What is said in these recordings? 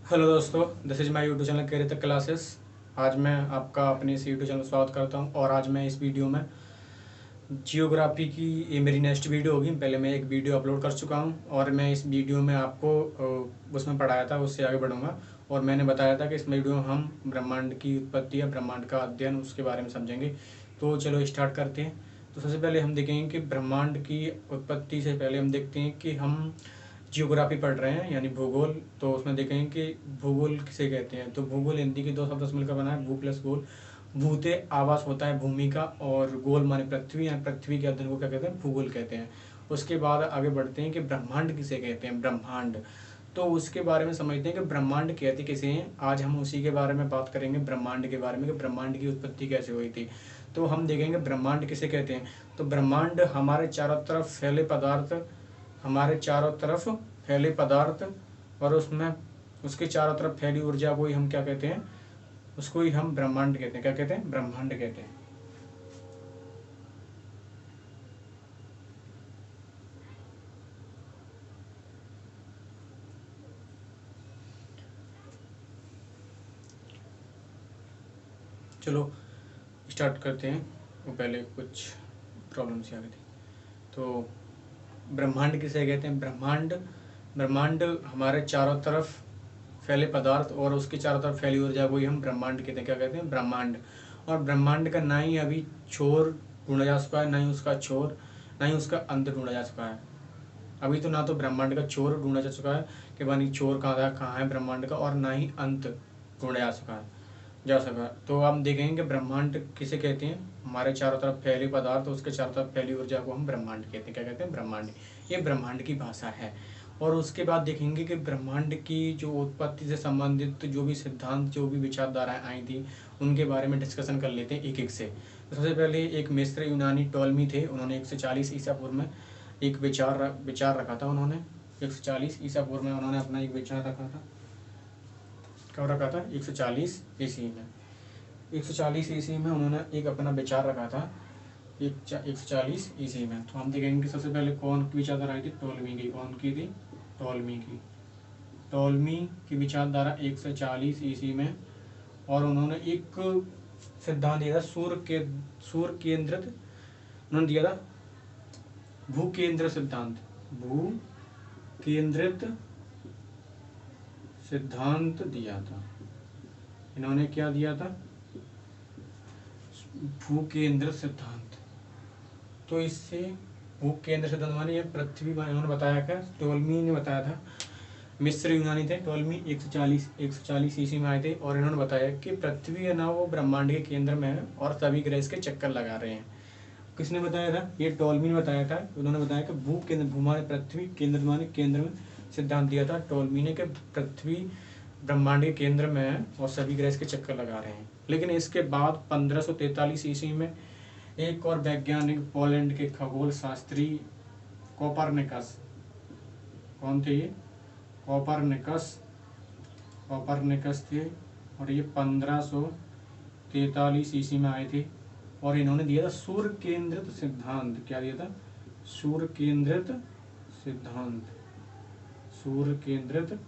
Hello दोस्तों, this is my YouTube channel career Tak classes. आज मैं आपका अपने इस यूट्यूब चैनल में स्वागत करता हूं और आज मैं इस वीडियो में जियोग्राफी की ये मेरी नेक्स्ट वीडियो होगी। पहले मैं एक वीडियो अपलोड कर चुका हूं और मैं इस वीडियो में आपको उसमें पढ़ाया था, उससे आगे बढ़ूंगा। और मैंने बताया था कि इस वीडियो में हम ब्रह्मांड की उत्पत्ति या ब्रह्मांड का अध्ययन उसके बारे में समझेंगे। तो चलो स्टार्ट करते हैं। तो सबसे पहले हम देखेंगे कि ब्रह्मांड की उत्पत्ति से पहले हम देखते हैं कि हम जियोग्राफी पढ़ रहे हैं यानी भूगोल। तो उसमें देखेंगे कि भूगोल किसे कहते हैं। तो भूगोल हिंदी के दो शब्द से मिलकर बना है, भू प्लस गोल। भूते आवास होता है भूमि का, और गोल माने पृथ्वी, या पृथ्वी के अध्ययन को क्या कहते हैं, भूगोल कहते हैं। उसके बाद आगे बढ़ते हैं कि ब्रह्मांड किसे कहते हैं, ब्रह्मांड। तो उसके बारे में समझते हैं कि ब्रह्मांड कहते किसे हैं। आज हम उसी के बारे में बात करेंगे, ब्रह्मांड के बारे में, कि ब्रह्मांड की उत्पत्ति कैसे हुई थी। तो हम देखेंगे ब्रह्मांड किसे कहते हैं। तो ब्रह्मांड हमारे चारों तरफ फैले पदार्थ, हमारे चारों तरफ फैले पदार्थ, और उसमें उसके चारों तरफ फैली ऊर्जा को ही हम क्या कहते हैं, उसको ही हम ब्रह्मांड कहते हैं। क्या कहते हैं, ब्रह्मांड कहते हैं। चलो स्टार्ट करते हैं। वो पहले कुछ प्रॉब्लम्स आ गई थी। तो ब्रह्मांड किसे कहते हैं, ब्रह्मांड ब्रह्मांड हमारे चारों तरफ फैले पदार्थ और उसके चारों तरफ फैली ऊर्जा को ही हम ब्रह्मांड कहते हैं। क्या कहते हैं, ब्रह्मांड। और ब्रह्मांड का ना ही अभी छोर ढूंढा जा चुका है, ना ही उसका छोर, ना ही उसका अंत ढूंढा जा चुका है। अभी तो ना तो ब्रह्मांड का छोर ढूंढा जा चुका है कि भाई छोर कहाँ है ब्रह्मांड का, और ना ही अंत ढूंढा जा सका। तो हम देखेंगे कि ब्रह्मांड किसे कहते हैं, हमारे चारों तरफ फैले पदार्थ, उसके चारों तरफ फैली ऊर्जा को हम ब्रह्मांड कहते हैं। क्या कहते हैं, ब्रह्मांड। ये ब्रह्मांड की भाषा है। और उसके बाद देखेंगे कि ब्रह्मांड की जो उत्पत्ति से संबंधित जो भी सिद्धांत, जो भी विचारधाराएं आई थी, उनके बारे में डिस्कशन कर लेते हैं एक एक से। तो सबसे पहले एक मिस्र यूनानी टॉलमी थे, उन्होंने 140 ईसा पूर्व में एक विचार रखा था। उन्होंने 140 ईसा पूर्व में उन्होंने अपना एक विचार रखा था। कब रखा था, 140 ईस्वी में। 140 ईस्वी में उन्होंने एक अपना विचार रखा था, 140 ईस्वी में। तो हम देखेंगे कि सबसे पहले कौन की विचारधारा आई थी, टोलमी की। कौन की थी, टोलमी की विचारधारा 140 ईस्वी में। और उन्होंने एक सिद्धांत दिया था, सूर्य केंद्रित, उन्होंने दिया था भू केंद्र सिद्धांत। भू केंद्रित सिद्धांत दिया था। इन्होंने क्या दिया था, भू केंद्र सिद्धांत। तो इससे भू केंद्र सिद्धांत माने ये पृथ्वी, इन्होंने बताया क्या, टोलमी ने बताया था। मिस्र यूनानी थे टोलमी, 140 ईस्वी में आए थे, और इन्होंने बताया कि पृथ्वी है ना, वो ब्रह्मांड के केंद्र में है और सभी ग्रह इसके चक्कर लगा रहे हैं। किसने बताया था, ये टोलमी ने बताया था। उन्होंने बताया कि भू केंद्र, भू माने पृथ्वी, केंद्र माने केंद्र में, सिद्धांत दिया था टोलमी ने कि पृथ्वी ब्रह्मांड के केंद्र में है और सभी ग्रह इसके चक्कर लगा रहे हैं। लेकिन इसके बाद 1543 ईस्वी में एक और वैज्ञानिक, पोलैंड के खगोल शास्त्री कोपरनिकस, कौन थे ये, कोपरनिकस थे। और ये 1543 ईस्वी में आए थे, और इन्होंने दिया था सूर्य केंद्रित सिद्धांत। क्या दिया था, सूर्य केंद्रित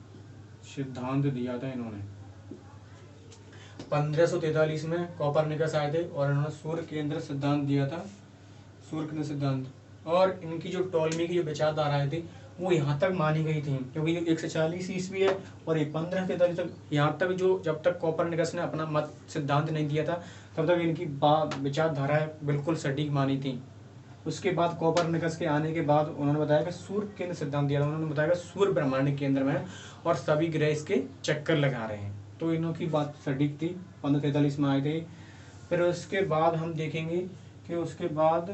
सिद्धांत दिया था इन्होंने। 1543 में कोपरनिकस आए थे और इन्होंने सूर्य केंद्र सिद्धांत दिया था, सूर्य केंद्र सिद्धांत। और इनकी जो टोलमी की जो विचारधाराएं थी वो यहाँ तक मानी गई थी, क्योंकि 140 ईस्वी है और ये 1543 तक, यहाँ तक जो, जब तक कोपरनिकस ने अपना मत सिद्धांत नहीं दिया था तब तक इनकी विचारधाराएं बिल्कुल सटीक मानी थी। उसके बाद कोपरनिकस के आने के बाद उन्होंने बताया कि सूर्य केंद्र सिद्धांत दिया था। उन्होंने बताया कि सूर्य ब्रह्मांड के केंद्र में है और सभी ग्रह इसके चक्कर लगा रहे हैं। तो इन्हों की बात सटीक थी, 1543 में आए थे। फिर उसके बाद हम देखेंगे कि उसके बाद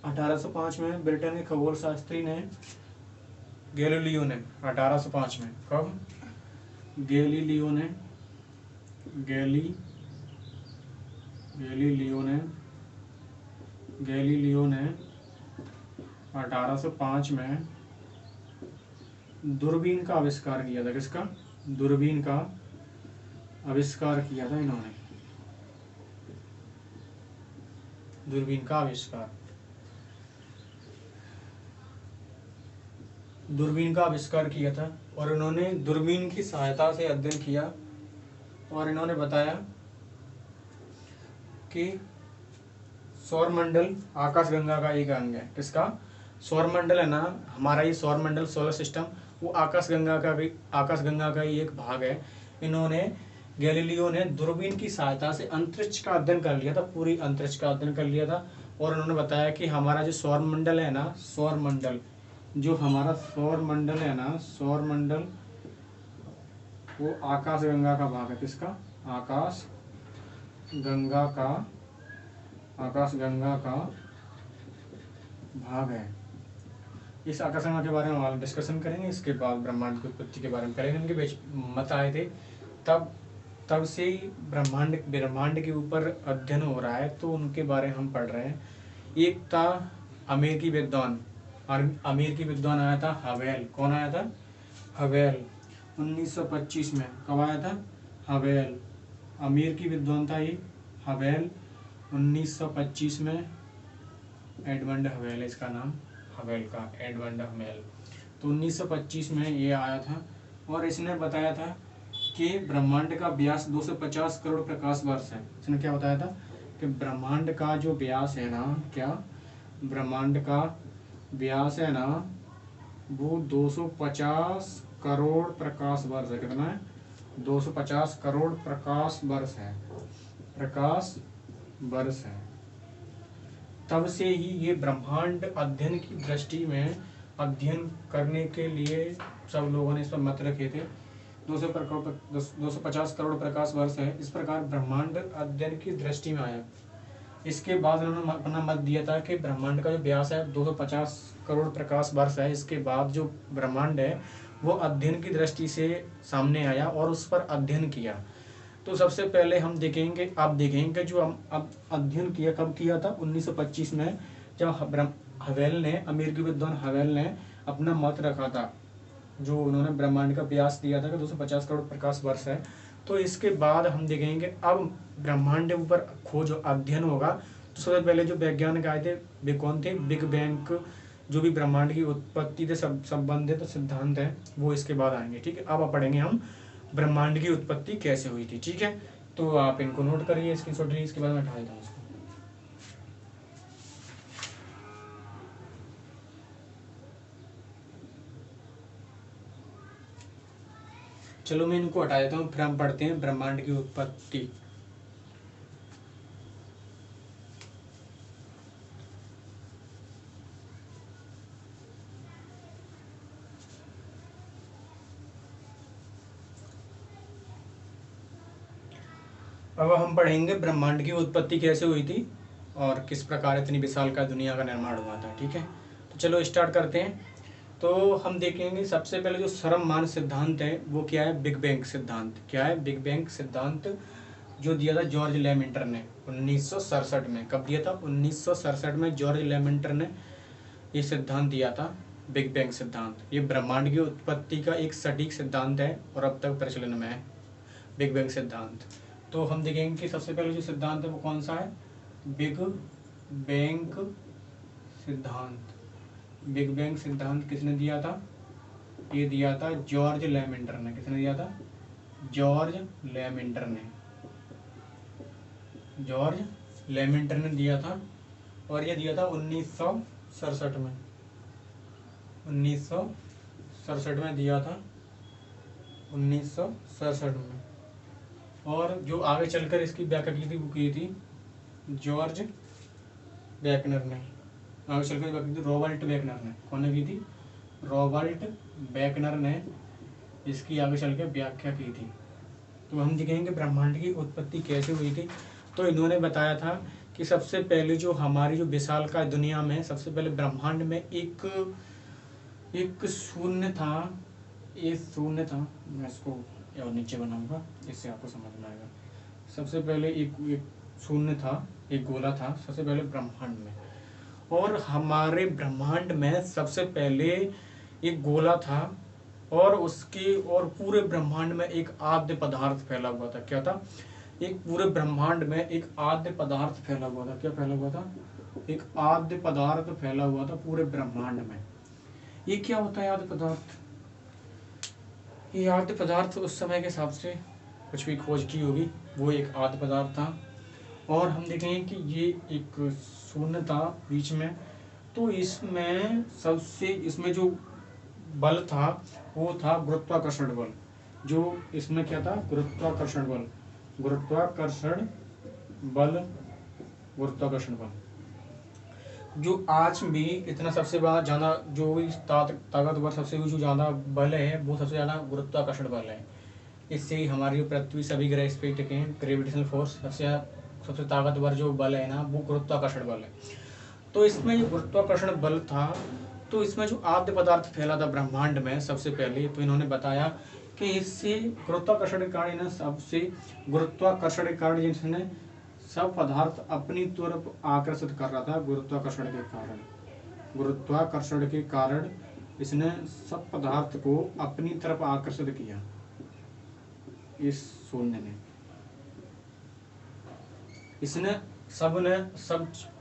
1805 में ब्रिटेन के खगोल शास्त्री ने, गैलीलियो ने, 1805 में, कब, गैलीलियो ने 1805 में दूरबीन का आविष्कार किया था। किसका, दूरबीन का आविष्कार किया था इन्होंने, दूरबीन का आविष्कार। दूरबीन का आविष्कार किया था और इन्होंने दूरबीन की सहायता से अध्ययन किया और इन्होंने बताया कि सौरमंडल आकाशगंगा का एक अंग है। किसका? सौरमंडल है ना, हमारा ये सौरमंडल सोलर सिस्टम, वो आकाशगंगा का ही एक भाग है। इन्होंने गैलीलियो ने दूरबीन की सहायता से अंतरिक्ष का अध्ययन कर लिया था, पूरी अंतरिक्ष का अध्ययन कर लिया था और उन्होंने बताया कि हमारा जो सौरमंडल है ना, सौरमंडल जो हमारा सौरमंडल है ना, सौरमंडल वो आकाशगंगा का भाग है। किसका? आकाशगंगा का भाग है। इस आकाशगंगा के बारे में हम डिस्कशन करेंगे। इसके बाद ब्रह्मांड की उत्पत्ति के बारे में करेंगे। इनके बीच मत आए थे, तब से ही ब्रह्मांड के ऊपर अध्ययन हो रहा है, तो उनके बारे में हम पढ़ रहे हैं। एक था अमेरिकी विद्वान आया था हवेल। कौन आया था? हवेल। 1925 में। कब आया था? हवेल। अमेरिकी विद्वान था ये हवेल। 1925 में एडमंड हवेल, इसका नाम हवेल का, एडमंड हवेल। तो 1925 में ये आया था और इसने बताया था कि ब्रह्मांड का व्यास 250 करोड़ प्रकाश वर्ष है। इसने क्या बताया था कि ब्रह्मांड का जो व्यास है ना, क्या ब्रह्मांड का व्यास है ना, वो 250 करोड़ प्रकाश वर्ष है। कितना है? 250 करोड़ प्रकाश वर्ष है। तब से ही ये ब्रह्मांड अध्ययन की दृष्टि में अध्ययन करने के लिए सब लोगों ने इस पर मत रखे थे। 250 करोड़ प्रकाश वर्ष है। इस प्रकार ब्रह्मांड अध्ययन की दृष्टि में आया। इसके बाद उन्होंने अपना मत दिया था कि ब्रह्मांड का जो व्यास है 250 करोड़ प्रकाश वर्ष है। इसके बाद जो ब्रह्मांड है वो अध्ययन की दृष्टि से सामने आया और उस पर अध्ययन किया। तो सबसे पहले हम देखेंगे जो हम अब अध्ययन किया, कब किया था? 1925 में, जब हवेल ने, अमेरिकी विद्वान हवेल ने अपना मत रखा था, जो उन्होंने ब्रह्मांड का व्यास दिया था कि 250 करोड़ प्रकाश वर्ष है। तो इसके बाद हम देखेंगे अब ब्रह्मांड के ऊपर खोज अध्ययन होगा। तो सबसे पहले जो वैज्ञानिक आए थे वे कौन थे? बिग बैंग, जो भी ब्रह्मांड की उत्पत्ति से संबंधित सिद्धांत है वो इसके बाद आएंगे। ठीक है, अब पढ़ेंगे हम ब्रह्मांड की उत्पत्ति कैसे हुई थी। ठीक है, तो आप इनको नोट करिए, स्क्रीनशॉट लीजिए। इसके बाद मैं उठा देता हूँ इसको। चलो मैं इनको हटा देता हूँ, फिर हम पढ़ते हैं ब्रह्मांड की उत्पत्ति। अब हम पढ़ेंगे ब्रह्मांड की उत्पत्ति कैसे हुई थी और किस प्रकार इतनी विशाल का दुनिया का निर्माण हुआ था। ठीक है, तो चलो स्टार्ट करते हैं। तो हम देखेंगे सबसे पहले जो सर्वमान्य सिद्धांत है वो क्या है? बिग बैंग सिद्धांत। क्या है? बिग बैंग सिद्धांत, जो दिया था जॉर्ज लेमेंटर ने 1967 में। कब दिया था? 1967 में जॉर्ज लेमेंटर ने ये सिद्धांत दिया था, बिग बैंग सिद्धांत। ये ब्रह्मांड की उत्पत्ति का एक सटीक सिद्धांत है और अब तक प्रचलन में है बिग बैंग सिद्धांत। तो हम देखेंगे कि सबसे पहले जो सिद्धांत है वो कौन सा है? बिग बैंग सिद्धांत। बिग बैंग सिद्धांत किसने दिया था? ये दिया था जॉर्ज लेमेंटर ने। किसने दिया था? जॉर्ज लेमेंटर ने। जॉर्ज लेमेंटर ने दिया था और ये दिया था 1967 में। 1967 में दिया था, 1967 में। और जो आगे चलकर इसकी व्याख्या की थी वो की थी जॉर्ज वेगनर ने। आगे चलकर व्याख्या की थी रॉबर्ट वेगनर ने। कौन ने की थी? रॉबर्ट वेगनर ने इसकी आगे चल के व्याख्या की थी। तो हम देखेंगे ब्रह्मांड की उत्पत्ति कैसे हुई थी। तो इन्होंने बताया था कि सबसे पहले जो हमारी जो विशाल का दुनिया में सबसे पहले ब्रह्मांड में एक शून्य था। ये शून्य था, मैं इसको और नीचे बनाऊंगा, इससे आपको समझ में आएगा। सबसे पहले एक शून्य था, एक गोला था सबसे पहले ब्रह्मांड में। और हमारे ब्रह्मांड में सबसे पहले एक गोला था और उसके और पूरे ब्रह्मांड में एक आद्य पदार्थ फैला हुआ था। क्या था? एक पूरे ब्रह्मांड में एक आद्य पदार्थ फैला हुआ था। क्या फैला हुआ था? एक आद्य पदार्थ फैला हुआ था पूरे ब्रह्मांड में। ये क्या होता है आद्य पदार्थ? ये आद्य पदार्थ उस समय के हिसाब से कुछ भी खोज की होगी, वो एक आद्य पदार्थ था। और हम देखेंगे कि ये एक शून्य था बीच में, तो इसमें जो बल था वो था गुरुत्वाकर्षण बल। जो इसमें क्या था? गुरुत्वाकर्षण बल, गुरुत्वाकर्षण बल, गुरुत्वाकर्षण बल। जो आज भी इतना सबसे ज़्यादा जो भी ताकतवर सबसे जो ज़्यादा बल है वो सबसे ज़्यादा गुरुत्वाकर्षण बल है। इससे ही हमारी पृथ्वी सभी ग्रह इस पे टिके हैं। ग्रेविटेशनल फोर्स सबसे ताकतवर जो बल है ना वो गुरुत्वाकर्षण बल है। तो इसमें जो गुरुत्वाकर्षण बल था, तो इसमें जो आद्य पदार्थ फैला था ब्रह्मांड में सबसे पहले, तो इन्होंने बताया कि इससे गुरुत्वाकर्षण के कारण गुरुत्वाकर्षण के कारण जिसने सब पदार्थ अपनी तरफ आकर्षित कर रहा था। गुरुत्वाकर्षण के कारण इसने सब पदार्थ को अपनी तरफ आकर्षित किया। इस शून्य ने, इसने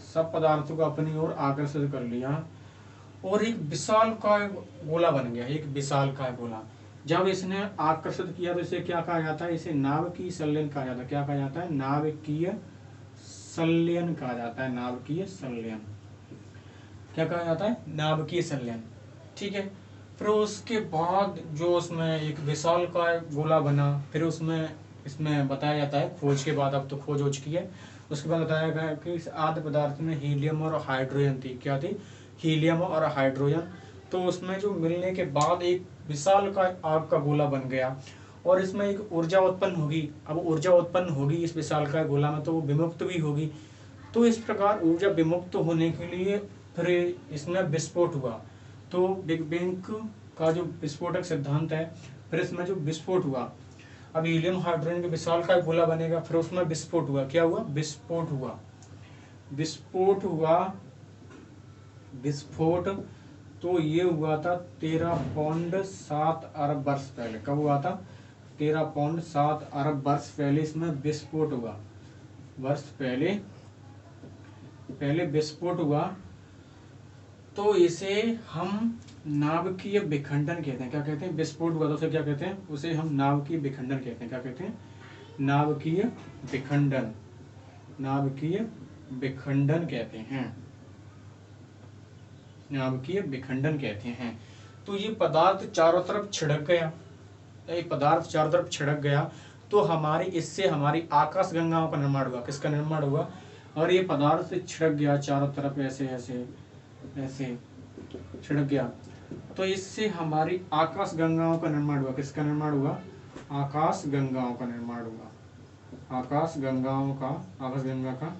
सब पदार्थों को अपनी ओर आकर्षित कर लिया और एक विशालकाय गोला बन गया। एक विशालकाय गोला जब इसने आकर्षित किया तो इसे क्या कहा जाता है? इसे नाभिकीय संलयन कहा जाता है। क्या कहा जाता है? नाभिकीय संलयन कहा जाता है। नाभिकीय संलयन क्या कहा जाता है? नाभिकीय संलयन। ठीक है। फिर उसके बाद जो उसमें एक विशालकाय गोला बना, फिर इसमें बताया जाता है खोज के बाद, अब तो खोज हो चुकी है, उसके बाद बताया गया कि इस आद्य पदार्थ में हीलियम और हाइड्रोजन थी। क्या थी? हीलियम और हाइड्रोजन। तो उसमें जो मिलने के बाद एक विशालकाय आग का गोला बन गया और इसमें एक ऊर्जा उत्पन्न होगी। अब ऊर्जा उत्पन्न होगी इस विशालकाय गोला में, तो वो विमुक्त भी होगी। तो इस प्रकार ऊर्जा विमुक्त होने के लिए फिर इसमें विस्फोट हुआ। तो बिग बैंग का जो विस्फोटक सिद्धांत है, फिर इसमें जो विस्फोट हुआ, अब हीलियम हाइड्रोजन के विशालकाय गोला बनेगा, फिर उसमें विस्फोट हुआ। क्या हुआ? विस्फोट तो ये हुआ था 13.7 अरब वर्ष पहले। कब हुआ था? 13.7 अरब वर्ष पहले इसमें विस्फोट हुआ। पहले विस्फोट हुआ। तो इसे हम नाभिकीय विखंडन कहते हैं। क्या कहते हैं? विस्फोट हुआ तो उसे क्या कहते हैं? उसे हम नाभिकीय विखंडन कहते हैं। क्या कहते हैं? नाभिकीय विखंडन। नाभिकीय विखंडन कहते हैं। नाभिकीय विखंडन कहते हैं। तो ये पदार्थ चारों तरफ छिड़क गया, तो इससे हमारी आकाश गंगाओं का निर्माण हुआ। किसका निर्माण हुआ? और ये पदार्थ छिड़क गया चारों तरफ, ऐसे छिड़क गया, तो इससे हमारी आकाश गंगाओं का निर्माण हुआ। किसका निर्माण हुआ? आकाश गंगाओं का निर्माण हुआ। आकाश गंगा का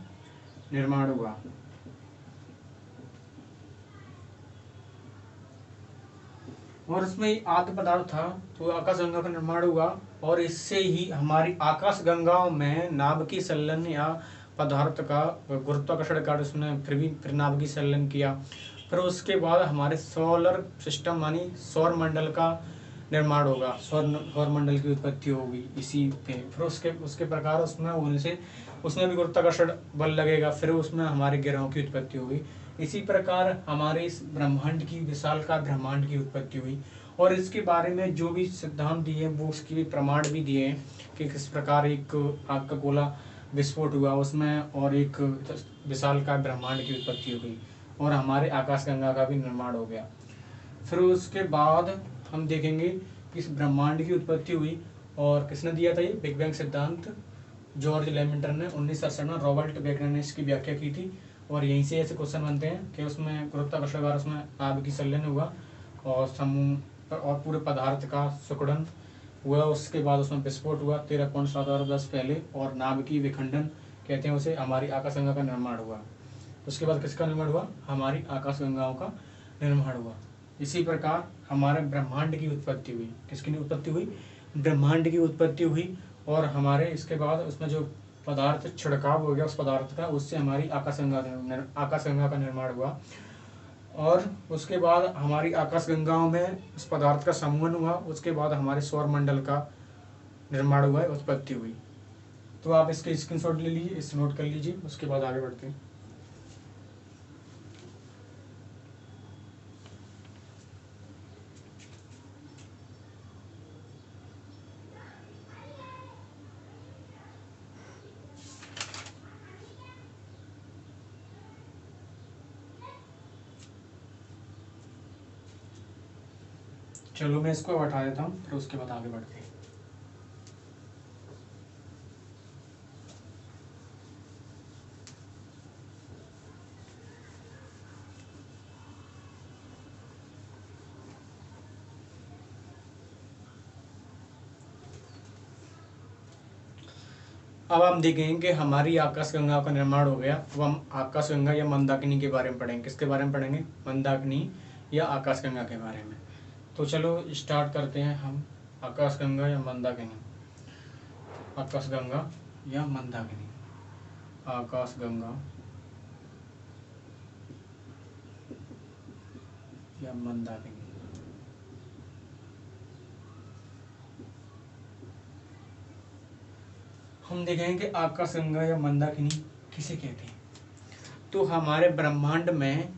निर्माण हुआ। और इसमें आद्य पदार्थ था, तो आकाश गंगा का निर्माण हुआ और इससे ही हमारी आकाश गंगाओं में नाभिकीय संलयन या पदार्थ का गुरुत्वाकर्षण कारण उसने फिर नाभिकीय संलयन किया। फिर उसके बाद हमारे सोलर सिस्टम यानी सौर मंडल का निर्माण होगा। सौर मंडल की उत्पत्ति होगी इसी पे। फिर उसके प्रकार उसमें भी गुरुत्वाकर्षण बल लगेगा, फिर उसमें हमारे ग्रहों की उत्पत्ति होगी। इसी प्रकार हमारे इस ब्रह्मांड की विशालकाय ब्रह्मांड की उत्पत्ति हुई। और इसके बारे में जो भी सिद्धांत दिए वो उसके भी प्रमाण भी दिए हैं कि किस प्रकार एक आग का गोला विस्फोट हुआ उसमें और एक विशालकाय ब्रह्मांड की उत्पत्ति हो गई और हमारे आकाशगंगा का भी निर्माण हो गया। फिर उसके बाद हम देखेंगे कि इस ब्रह्मांड की उत्पत्ति हुई और किसने दिया था ये बिग बैंग सिद्धांत? जॉर्ज लेमेंटर ने 1968 में। रॉबर्ट वैगनर ने इसकी व्याख्या की थी। और यहीं से ऐसे क्वेश्चन बनते हैं कि उसमें गुरुत्वाकर्षण द्वारा उसमें नाभिकीय संलयन हुआ और समूह और पूरे पदार्थ का सिकुड़न हुआ। उसके बाद उसमें विस्फोट हुआ 13.7 अरब वर्ष पहले और नाभिकीय विखंडन कहते हैं उसे, हमारी आकाशगंगा का निर्माण हुआ। उसके बाद किसका निर्माण हुआ? हमारी आकाशगंगाओं का निर्माण हुआ। इसी प्रकार हमारे ब्रह्मांड की उत्पत्ति हुई। किसकी उत्पत्ति हुई? ब्रह्मांड की उत्पत्ति हुई। और हमारे इसके बाद उसमें जो पदार्थ छिड़काव हो गया उस पदार्थ का, उससे हमारी आकाशगंगा का निर्माण हुआ। और उसके बाद हमारी आकाशगंगाओं में उस पदार्थ का समूहन हुआ। उसके बाद हमारे सौर मंडल का निर्माण हुआ, उत्पत्ति हुई। तो आप इसके स्क्रीनशॉट ले लीजिए, इसे नोट कर लीजिए, उसके बाद आगे बढ़ते हैं। चलो मैं इसको हटा देता हूँ, फिर उसके बाद आगे बढ़ते हैं। अब हम देखेंगे कि हमारी आकाशगंगा का निर्माण हो गया। अब हम आकाशगंगा या मंदाकिनी के बारे में पढ़ेंगे। किसके बारे में पढ़ेंगे? मंदाकिनी या आकाशगंगा के बारे में। तो चलो स्टार्ट करते हैं हम। आकाशगंगा या मंदाकिनी, आकाशगंगा या मंदाकिनी, आकाशगंगा या मंदाकिनी। हम देखेंगे कि आकाशगंगा या मंदाकिनी किसे कहते हैं। तो हमारे ब्रह्मांड में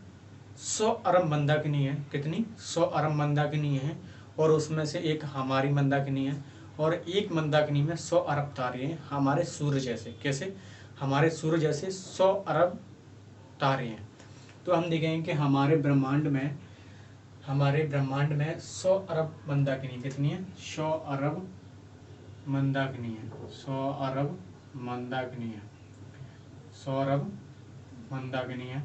100 अरब मंदाकिनी है। कितनी? 100 अरब मंदाकिनी है, और उसमें से एक हमारी मंदाकिनी है, और एक मंदाकिनी में 100 अरब तारे हैं, हमारे सूर्य जैसे। कैसे? हमारे सूर्य जैसे 100 अरब तारे हैं। तो हम देखेंगे कि हमारे ब्रह्मांड में 100 अरब मंदाकिनी कितनी है? 100 अरब मंदाकिनी है। 100 अरब मंदाकिनी है। 100 अरब मंदाकिनी है,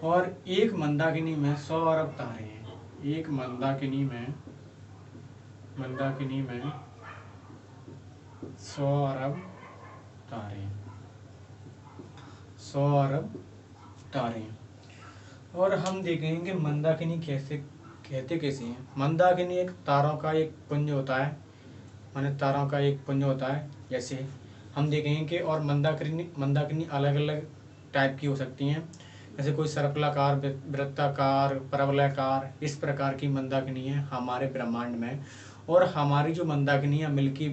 और एक मंदाकिनी में 100 अरब तारे हैं। एक मंदाकिनी में 100 अरब तारे हैं। 100 अरब तारे हैं। और हम देखेंगे मंदाकिनी कहते कैसे हैं। मंदाकिनी एक तारों का एक पुंज होता है, माने तारों का एक पुंज होता है। जैसे हम देखेंगे कि और मंदाकिनी अलग अलग टाइप की हो सकती हैं। जैसे कोई सर्पिलाकार, वृत्ताकार, परवलयाकार, इस प्रकार की मंदाकिनी है हमारे ब्रह्मांड में। और हमारी जो मंदाकिनी है मिल्की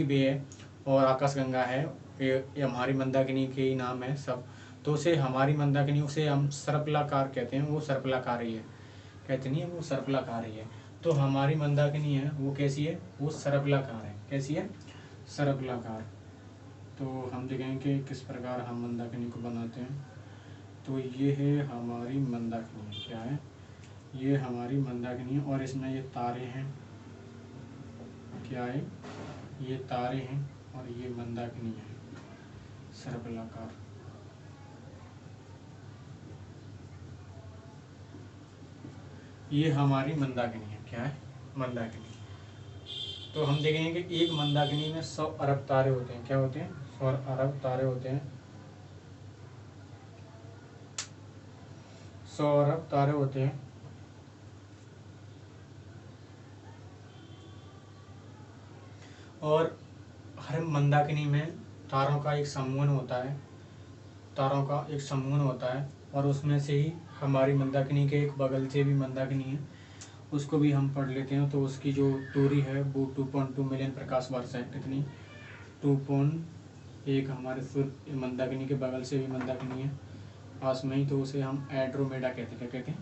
वे है और आकाशगंगा है, ये हमारी मंदाकिनी के ही नाम है सब। तो उसे हमारी मंदाकिनी, उसे हम सर्पिलाकार कहते हैं। वो सर्पिलाकार ही है, कहते नहीं है, वो सर्पिलाकार ही है। तो हमारी मंदाकिनी है वो कैसी है? वो सर्पिलाकार है। कैसी है? सर्पिलाकार। तो हम देखेंगे कि किस प्रकार हम मंदाकिनी को बनाते हैं। तो ये है हमारी मंदाकिनी। क्या है? ये हमारी मंदाकिनी है, और इसमें ये तारे हैं। क्या है? ये तारे हैं, और ये मंदाकिनी है सर्पिलाकार। ये हमारी मंदाकिनी है। क्या है? मंदाकिनी। तो हम देखेंगे कि एक मंदाकिनी में 100 अरब तारे होते हैं। क्या होते हैं? 100 अरब तारे होते हैं। 100 अरब तारे होते हैं। और हर मंदाकिनी में तारों का एक समूह होता है। तारों का एक समूह होता है, और उसमें से ही हमारी मंदाकिनी के एक बगल से भी मंदाकिनी है, उसको भी हम पढ़ लेते हैं। तो उसकी जो दूरी है वो 2.2 मिलियन प्रकाश वर्ष है। कितनी? 2.1। हमारे सूर्य मंदाकिनी के बगल से भी मंदाकिनी है पास में ही, तो उसे हम एड्रोमेडा कहते हैं। क्या कहते हैं?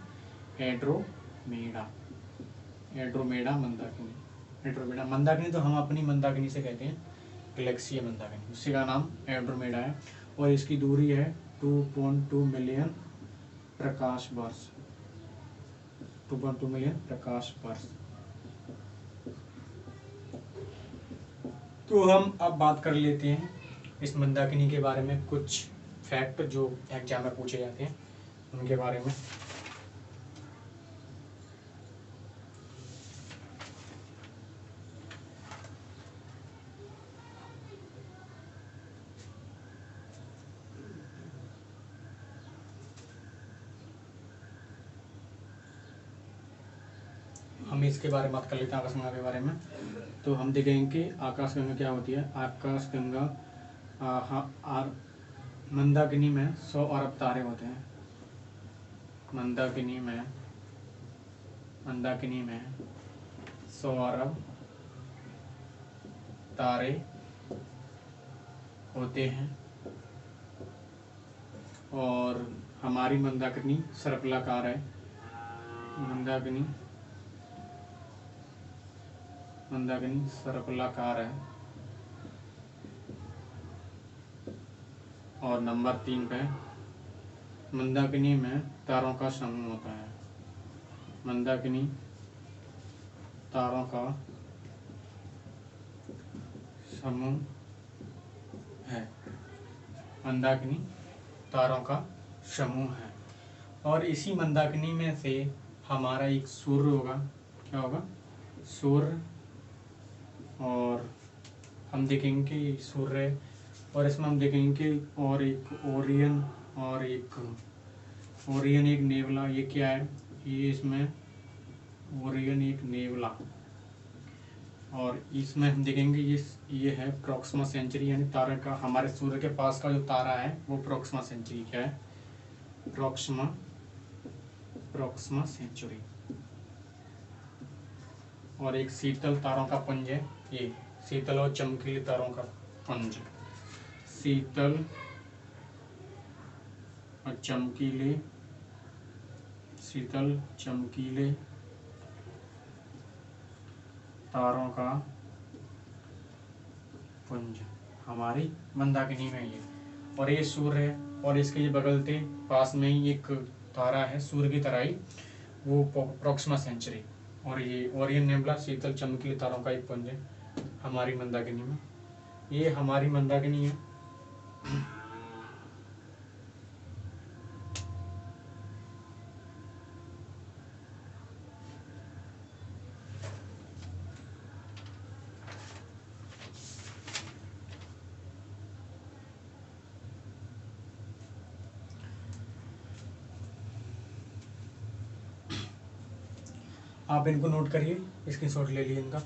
एड्रोमेडा मंदाकिनी। एड्रोमेडा मंदाकिनी तो हम अपनी मंदाकिनी से कहते हैं गैलेक्सी मंदाकिनी, उसी का नाम एड्रोमेडा है, और इसकी दूरी है 2.2 मिलियन प्रकाश वर्ष। 2.2 मिलियन प्रकाश वर्ष। तो हम अब बात कर लेते हैं इस मंदाकिनी के बारे में, कुछ फैक्ट जो एग्जाम में पूछे जाते हैं उनके बारे में। हम इसके बारे में बात कर लेते हैं, आकाशगंगा के बारे में। तो हम देखेंगे कि आकाशगंगा क्या होती है। आकाशगंगा मंदाकिनी में 100 अरब तारे होते हैं। मंदाकिनी में 100 अरब तारे होते हैं, और हमारी मंदाकिनी सर्पिलाकार है। मंदाकिनी सर्पिलाकार है। और नंबर 3 पे मंदाकिनी में तारों का समूह होता है। मंदाकिनी तारों का समूह है। मंदाकिनी तारों का समूह है। और इसी मंदाकिनी में से हमारा एक सूर्य होगा। क्या होगा? सूर्य। और हम देखेंगे कि सूर्य, और इसमें हम देखेंगे कि और एक ओरियन, और एक ओरियन एक नेबुला। ये क्या है? ये इसमें ओरियन एक नेबुला। और इसमें हम देखेंगे ये है प्रोक्सिमा सेंचुरी, यानी तारे का, हमारे सूर्य के पास का जो तारा है वो प्रोक्सिमा सेंचुरी। क्या है? Proxima Centauri. और एक शीतल तारों का पुंज है, ये शीतल और चमकीले तारों का पुंज। शीतल और चमकीले तारों का पुंज हमारी मंदाकिनी में ये। और ये सूर्य है, और इसके ये बगल के पास में ही एक तारा है सूर्य की तरह ही, वो प्रोक्सिमा सेंचुरी। और ये ओरियन नेबुला शीतल चमकीले तारों का एक पुंज है हमारी मंदाकिनी में। ये हमारी मंदाकिनी है। आप इनको नोट करिए, स्क्रीनशॉट ले लिए इनका।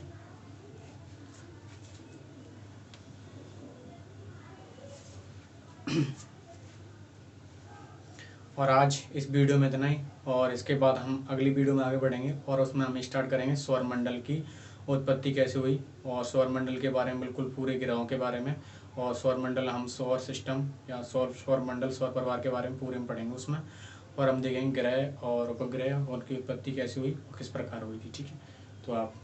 और आज इस वीडियो में इतना ही, और इसके बाद हम अगली वीडियो में आगे बढ़ेंगे, और उसमें हम स्टार्ट करेंगे सौर मंडल की उत्पत्ति कैसे हुई, और सौर मंडल के बारे में, बिल्कुल पूरे ग्रहों के बारे में, और सौर मंडल, हम सौर सिस्टम या सौर मंडल, सौर परिवार के बारे में पूरे में पढ़ेंगे उसमें। और हम देखेंगे ग्रह और उपग्रह और उनकी उत्पत्ति कैसे हुई और किस प्रकार हुई थी। ठीक है, तो आप